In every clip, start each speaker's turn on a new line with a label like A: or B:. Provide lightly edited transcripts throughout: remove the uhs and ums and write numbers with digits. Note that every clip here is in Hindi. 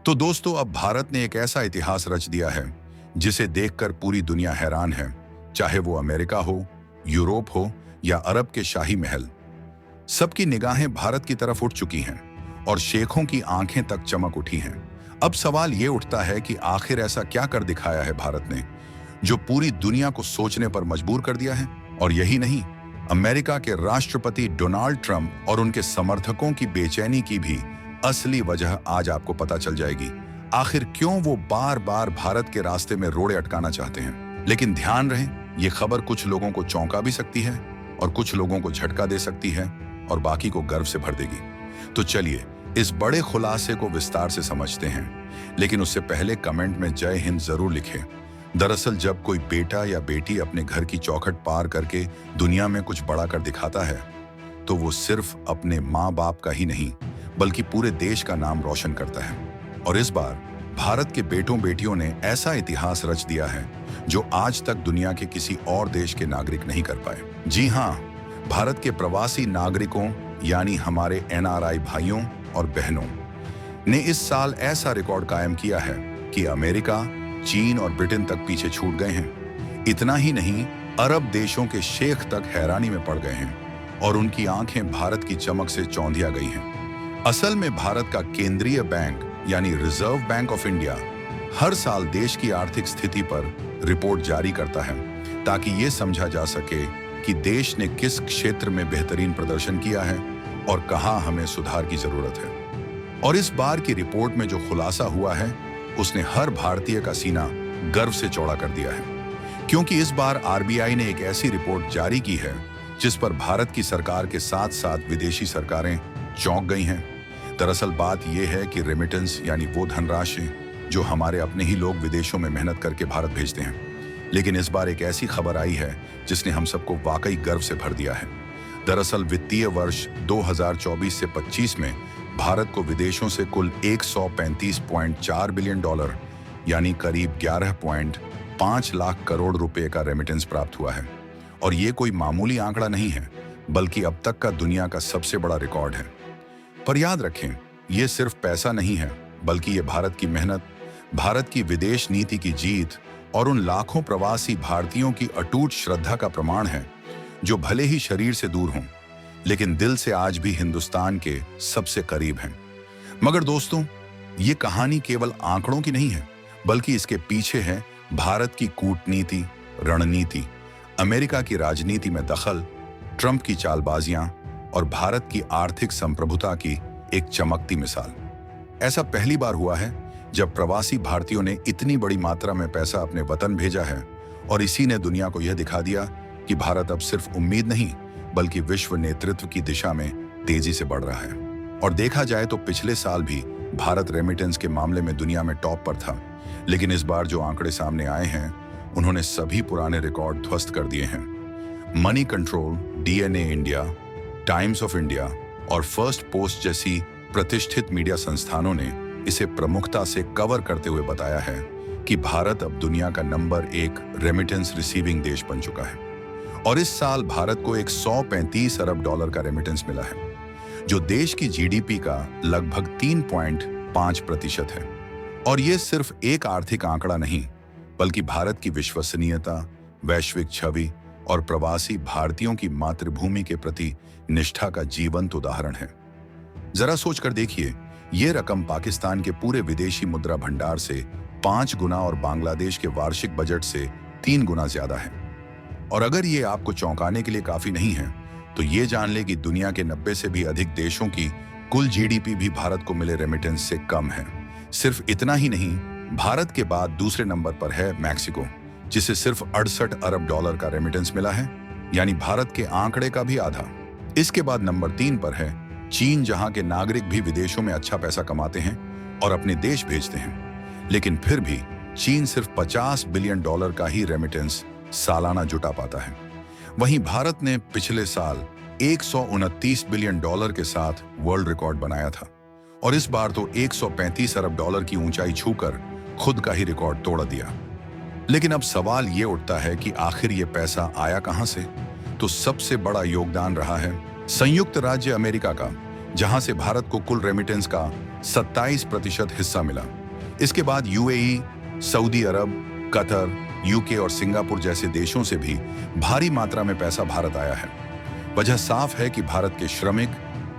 A: तो दोस्तों, अब भारत ने एक ऐसा इतिहास रच दिया है जिसे देखकर पूरी दुनिया हैरान है। चाहे वो अमेरिका हो, यूरोप हो या अरब के शाही महल, सबकी निगाहें भारत की तरफ उठ चुकी हैं और शेखों की आंखें तक चमक उठी हैं। अब सवाल ये उठता है कि आखिर ऐसा क्या कर दिखाया है भारत ने जो पूरी दुनिया को सोचने पर मजबूर कर दिया है। और यही नहीं, अमेरिका के राष्ट्रपति डोनाल्ड ट्रंप और उनके समर्थकों की बेचैनी की भी असली वजह आज आपको पता चल जाएगी। आखिर क्यों वो बार बार भारत के रास्ते में रोड़े अटकाना चाहते हैं। लेकिन ध्यान रहे, ये खबर कुछ लोगों को चौंका भी सकती है और कुछ लोगों को झटका दे सकती है और बाकी को गर्व से भर देगी। तो चलिए इस बड़े खुलासे को विस्तार से समझते हैं, लेकिन उससे पहले कमेंट में जय हिंद जरूर लिखें। दरअसल जब कोई बेटा या बेटी अपने घर की चौखट पार करके दुनिया में कुछ बड़ा कर दिखाता है, तो वो सिर्फ अपने माँ बाप का ही नहीं बल्कि पूरे देश का नाम रोशन करता है। और इस बार भारत के बेटों बेटियों ने ऐसा इतिहास रच दिया है जो आज तक दुनिया के किसी और देश के नागरिक नहीं कर पाए। जी हाँ, भारत के प्रवासी नागरिकों यानी हमारे NRI भाइयों और बहनों ने इस साल ऐसा रिकॉर्ड कायम किया है कि अमेरिका, चीन और ब्रिटेन तक पीछे छूट गए हैं। इतना ही नहीं, अरब देशों के शेख तक हैरानी में पड़ गए हैं और उनकी आंखें भारत की चमक से चौंधिया गई हैं। असल में भारत का केंद्रीय बैंक यानी रिजर्व बैंक ऑफ इंडिया हर साल देश की आर्थिक स्थिति पर रिपोर्ट जारी करता है ताकि ये समझा जा सके कि देश ने किस क्षेत्र में बेहतरीन प्रदर्शन किया है और कहां हमें सुधार की जरूरत है। और इस बार की रिपोर्ट में जो खुलासा हुआ है उसने हर भारतीय का सीना गर्व से चौड़ा कर दिया है, क्योंकि इस बार RBI ने एक ऐसी रिपोर्ट जारी की है जिस पर भारत की सरकार के साथ साथ विदेशी सरकारें चौंक गई हैं। दरअसल बात यह है कि रेमिटेंस यानी वो धनराशि जो हमारे अपने ही लोग विदेशों में मेहनत करके भारत भेजते हैं। लेकिन इस बार एक ऐसी खबर आई है जिसने हम सबको वाकई गर्व से भर दिया है। दरअसल वित्तीय वर्ष 2024 से 25 में भारत को विदेशों से कुल $135.4 बिलियन यानी करीब 11.5 लाख करोड़ रुपए का रेमिटेंस प्राप्त हुआ है। और ये कोई मामूली आंकड़ा नहीं है, बल्कि अब तक का दुनिया का सबसे बड़ा रिकॉर्ड है। पर याद रखें, ये सिर्फ पैसा नहीं है, बल्कि ये भारत की मेहनत, भारत की विदेश नीति की जीत और उन लाखों प्रवासी भारतीयों की अटूट श्रद्धा का प्रमाण है जो भले ही शरीर से दूर हों, लेकिन दिल से आज भी हिंदुस्तान के सबसे करीब हैं। मगर दोस्तों, ये कहानी केवल आंकड़ों की नहीं है, बल्कि इसके पीछे है भारत की कूटनीति, रणनीति, अमेरिका की राजनीति में दखल, ट्रंप की चालबाजियां और भारत की आर्थिक संप्रभुता की एक चमकती मिसाल। ऐसा पहली बार हुआ है जब प्रवासी भारतीयों ने इतनी बड़ी मात्रा में पैसा अपने वतन भेजा है और इसी ने दुनिया को यह दिखा दिया कि भारत अब सिर्फ उम्मीद नहीं बल्कि विश्व नेतृत्व की दिशा में तेजी से बढ़ रहा है। और देखा जाए तो पिछले साल भी भारत रेमिटेंस के मामले में दुनिया में टॉप पर था, लेकिन इस बार जो आंकड़े सामने आए हैं उन्होंने सभी पुराने रिकॉर्ड ध्वस्त कर दिए हैं। Money control, DNA India, times of India और फर्स्ट पोस्ट जैसी प्रतिष्ठित मीडिया संस्थानों ने इसे प्रमुखता से कवर करते हुए बताया है कि भारत अब दुनिया का नंबर 1 रेमिटेंस रिसीविंग देश बन चुका है। और इस साल भारत को एक $135 अरब का रेमिटेंस मिला है, जो देश की GDP का लगभग 3.5% है। और ये सिर्फ एक आर्थिक आंकड़ा नहीं, बल्कि भारत की विश्वसनीयता, वैश्विक छवि और प्रवासी भारतीयों की मातृभूमि के प्रति निष्ठा का जीवंत उदाहरण है। जरा सोचकर देखिए, ये रकम पाकिस्तान के पूरे विदेशी मुद्रा भंडार से 5 गुना और बांग्लादेश के वार्षिक बजट से 3 गुना ज्यादा है। और अगर ये आपको चौंकाने के लिए काफी नहीं है, तो ये जान ले कि दुनिया के 90 से भी अधिक देशों की कुल GDP भी भारत को मिले रेमिटेंस से कम है। सिर्फ इतना ही नहीं, भारत के बाद दूसरे नंबर पर है मैक्सिको, जिसे सिर्फ $68 अरब का रेमिटेंस मिला है, यानी भारत के आंकड़े का भी आधा। इसके बाद नंबर 3 पर है चीन, जहां के नागरिक भी विदेशों में अच्छा पैसा कमाते हैं और अपने देश भेजते हैं, लेकिन फिर भी चीन सिर्फ $50 बिलियन का ही रेमिटेंस सालाना जुटा पाता है। वहीं भारत ने पिछले साल $129 बिलियन के साथ वर्ल्ड रिकॉर्ड बनाया था और इस बार तो $135 अरब की ऊंचाई छूकर खुद का ही रिकॉर्ड तोड़ दिया। लेकिन अब सवाल ये उठता है कि आखिर ये पैसा आया कहां से? तो सबसे बड़ा योगदान रहा है संयुक्त राज्य अमेरिका का, जहां से भारत को कुल रेमिटेंस का 27% हिस्सा मिला। इसके बाद यूएई, सऊदी अरब, कतर, यूके और सिंगापुर जैसे देशों से भी भारी मात्रा में पैसा भारत आया है। वजह साफ है कि भारत के श्रमिक,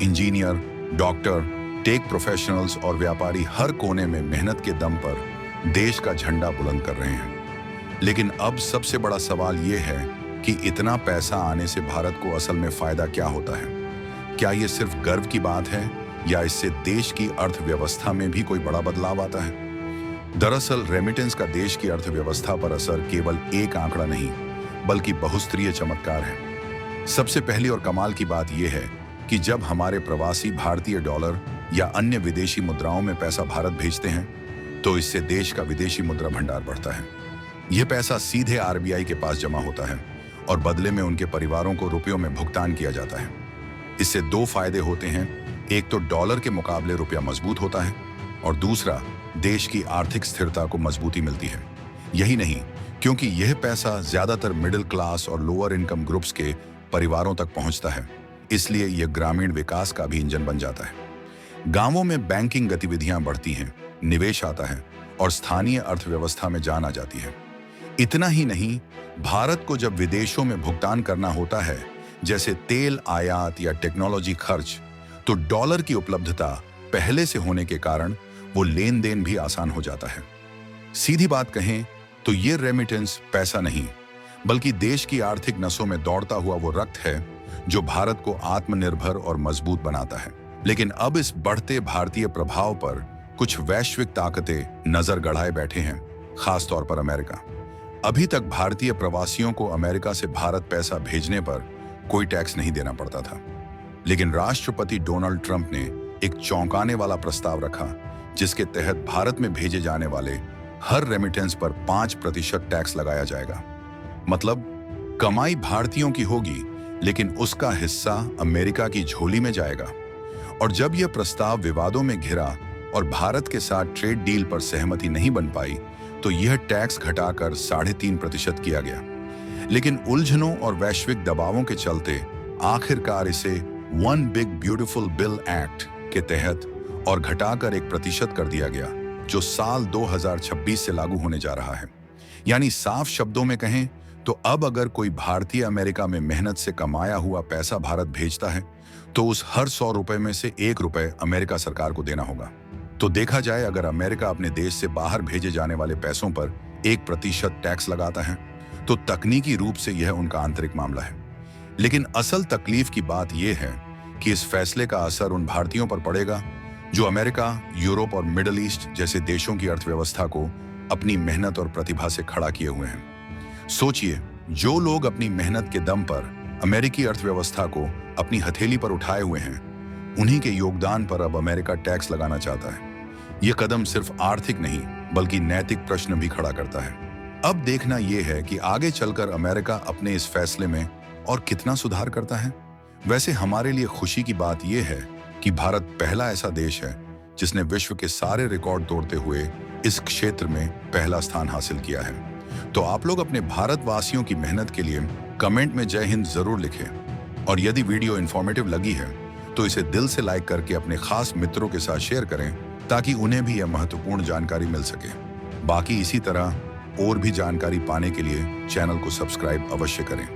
A: इंजीनियर, डॉक्टर, टेक प्रोफेशनल्स और व्यापारी हर कोने में मेहनत के दम पर देश का झंडा बुलंद कर रहे हैं। लेकिन अब सबसे बड़ा सवाल यह है कि इतना पैसा आने से भारत को असल में फायदा क्या होता है? क्या ये सिर्फ गर्व की बात है या इससे देश की अर्थव्यवस्था में भी कोई बड़ा बदलाव आता है? दरअसल रेमिटेंस का देश की अर्थव्यवस्था पर असर केवल एक आंकड़ा नहीं, बल्कि बहुस्तरीय चमत्कार है। सबसे पहली और कमाल की बात यह है कि जब हमारे प्रवासी भारतीय डॉलर या अन्य विदेशी मुद्राओं में पैसा भारत भेजते हैं, तो इससे देश का विदेशी मुद्रा भंडार बढ़ता है। यह पैसा सीधे आरबीआई के पास जमा होता है और बदले में उनके परिवारों को रुपयों में भुगतान किया जाता है। इससे दो फायदे होते हैं। एक तो डॉलर के मुकाबले रुपया मजबूत होता है और दूसरा देश की आर्थिक स्थिरता को मजबूती मिलती है। यही नहीं, क्योंकि यह पैसा ज्यादातर मिडिल क्लास और लोअर इनकम ग्रुप्स के परिवारों तक पहुंचता है, इसलिए यह ग्रामीण विकास का भी इंजन बन जाता है। गांवों में बैंकिंग गतिविधियां बढ़ती हैं, निवेश आता है और स्थानीय अर्थव्यवस्था में जान आ जाती है। इतना ही नहीं, भारत को जब विदेशों में भुगतान करना होता है, जैसे तेल आयात या टेक्नोलॉजी खर्च, तो डॉलर की उपलब्धता पहले से होने के कारण वो लेन देन भी आसान हो जाता है। सीधी बात कहें तो ये रेमिटेंस पैसा नहीं, बल्कि देश की आर्थिक नसों में दौड़ता हुआ वो रक्त है जो भारत को आत्मनिर्भर और मजबूत बनाता है। लेकिन अब इस बढ़ते भारतीय प्रभाव पर कुछ वैश्विक ताकतें नजर गड़ाए बैठे हैं, खासतौर पर अमेरिका। अभी तक भारतीय प्रवासियों को अमेरिका से भारत पैसा भेजने पर कोई टैक्स नहीं देना पड़ता था, लेकिन राष्ट्रपति डोनाल्ड ट्रंप ने एक चौंकाने वाला प्रस्ताव रखा, जिसके तहत भारत में भेजे जाने वाले हर रेमिटेंस पर 5% टैक्स लगाया जाएगा। मतलब कमाई भारतीयों की होगी, लेकिन उसका हिस्सा अमेरिका की झोली में जाएगा। और जब यह प्रस्ताव विवादों में घिरा और भारत के साथ ट्रेड डील पर सहमति नहीं बन पाई, तो यह टैक्स घटाकर 3.5% किया गया। लेकिन उलझनों और वैश्विक दबावों के चलते आखिरकार इसे one big beautiful bill act के तहत और घटाकर 1% कर दिया गया, जो साल 2026 से लागू होने जा रहा है। यानी साफ शब्दों में कहें तो अब अगर कोई भारतीय अमेरिका में मेहनत से कमाया हुआ पैसा भारत भेजता है, तो उस हर 100 रुपए में से 1 रुपए अमेरिका सरकार को देना होगा। तो देखा जाए, अगर अमेरिका अपने देश से बाहर भेजे जाने वाले पैसों पर 1% टैक्स लगाता है, तो तकनीकी रूप से यह उनका आंतरिक मामला है। लेकिन असल तकलीफ की बात यह है कि इस फैसले का असर उन भारतीयों पर पड़ेगा जो अमेरिका, यूरोप और मिडिल ईस्ट जैसे देशों की अर्थव्यवस्था को अपनी मेहनत और प्रतिभा से खड़ा किए हुए हैं। सोचिए, जो लोग अपनी मेहनत के दम पर अमेरिकी अर्थव्यवस्था को अपनी हथेली पर उठाए हुए हैं, उन्हीं के योगदान पर अब अमेरिका टैक्स लगाना चाहता है। यह कदम सिर्फ आर्थिक नहीं, बल्कि नैतिक प्रश्न भी खड़ा करता है। अब देखना यह है कि आगे चलकर अमेरिका अपने इस फैसले में और कितना सुधार करता है। वैसे हमारे लिए खुशी की बात यह है कि भारत पहला ऐसा देश है जिसने विश्व के सारे रिकॉर्ड तोड़ते हुए इस क्षेत्र में पहला स्थान हासिल किया है। तो आप लोग अपने भारतवासियों की मेहनत के लिए कमेंट में जय हिंद जरूर लिखें। और यदि वीडियो इंफॉर्मेटिव लगी है तो इसे दिल से लाइक करके अपने खास मित्रों के साथ शेयर करें, ताकि उन्हें भी यह महत्वपूर्ण जानकारी मिल सके। बाकी इसी तरह और भी जानकारी पाने के लिए चैनल को सब्सक्राइब अवश्य करें।